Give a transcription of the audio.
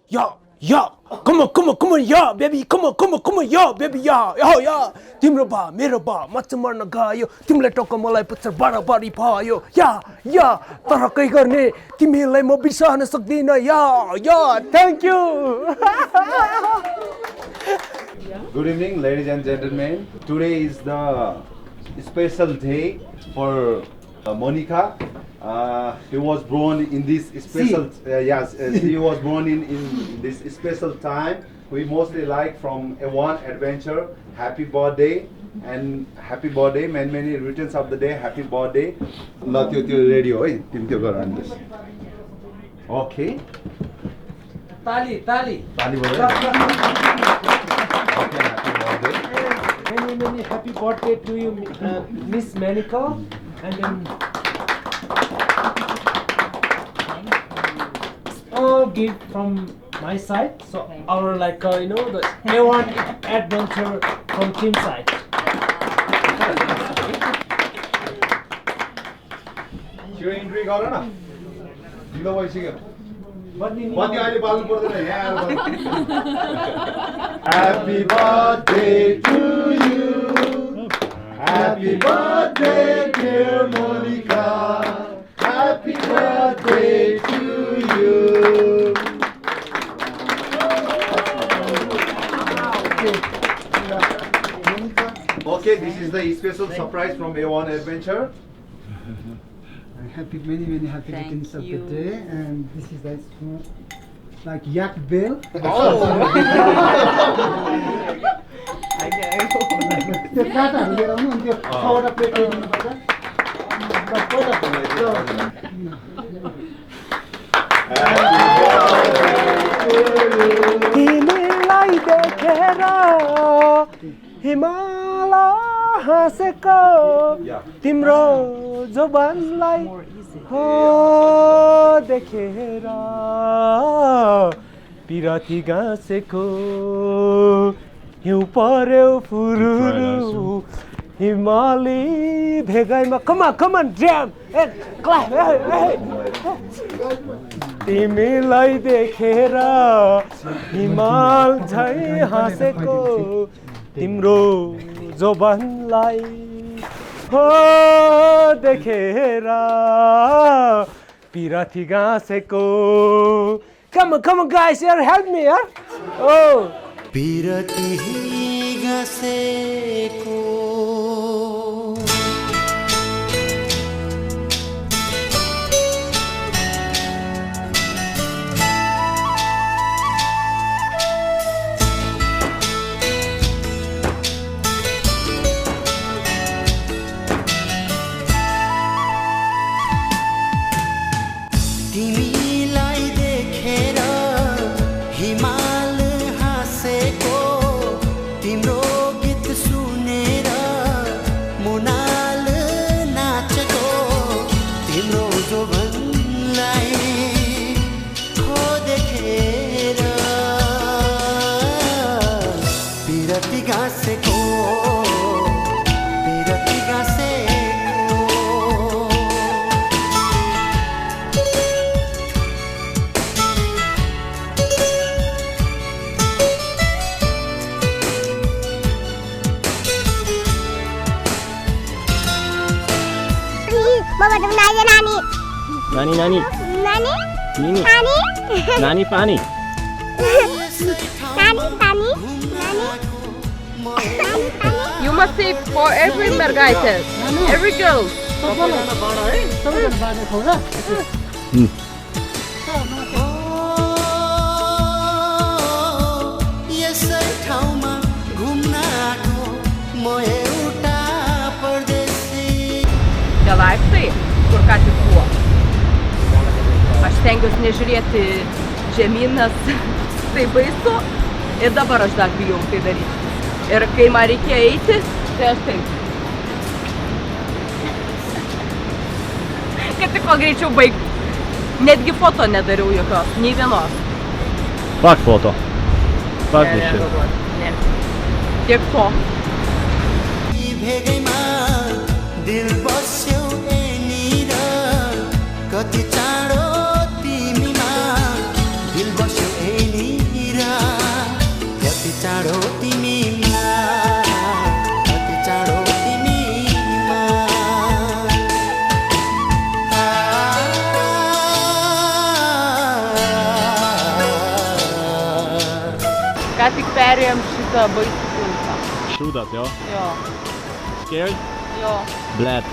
Yeah, come on, yeah, baby, come on, yeah, baby, yeah. तिम्रो बा मेरो बा मच मर्न गयो तिमीले टक्क मलाई पुच्छर बराबरी भयो या तर कही गर्ने तिमीलाई म बिर्सन सक्दिन या thank you Good evening, ladies and gentlemen. Today is the special day for Monica. He was born in this special. He was born in this special time. We mostly like from A1 Adventure. Happy birthday and happy birthday. Many returns of the day. Happy birthday. Not your radio. Okay. Tali. Tali birthday. Okay, happy birthday. Many happy birthday to you, Miss Monica. And then all gift from my side. So our the A1 Adventure from team side. Your entry गर न ढिलो भइसक्यो बत्ती अहिले बाल्नु पर्दैन यहाँ Happy birthday to you. Happy birthday dear Monica. Happy birthday to you. Okay, this is the special surprise from A1 Adventure. Happy many happy returns of the day, and this is like yak bill. त्यो काटाहरु लिएर आउनु अनि त्यो 6 वटा plate दिनु पर्छ तिमीलाई देखेर हिमाल हाँसेको तिम्रो जुबानलाई हो देखेर पिरती गाँसेको हिउँ पर्यो फुरुरु हिमाली भेगाइमा कमान ड्याम तिमीलाई देखेर हिमाल झै हाँसेको तिम्रो जोबनलाई हो देखेर पिरती गाँसेको Come on guys, here, help me, yeah? Oh. पिरती गाँसेको तिमीलाई देखेर हिमाल हाँसेको तिम्रो गीत सुनेर मुनाल नाचेको तिम्रो जोबनलाई हो देखेर पिरती गाँसेको पिरती गाँसेको Bawa temen aja Nani. Nani. Nani Pani. Nani. You must say for every margarita, every girl. यसै ठाउँमा घुम्न आएको म एउटा परदेशी Galai taip, kur ką tik buvo. Aš stengiuosi nežiūrėti žemyn, nes tai baisu. Ir dabar aš dar bijau tai daryti. Ir kai man reikėjo eiti, tai aš taip. Kad tik kuo greičiau baigti. Netgi foto nedariau jokios, nei vienos. Fuck foto. Fuck this shit. Ne. Tiek to. भेगैमा दिल बस्यौ एनिर कति चाँडो तिमीमा दिल बस्यौ एनिर Ką tik perėjom šitą baisų tiltą. Šūdas, jo? Jo, Scared? jo. Bled.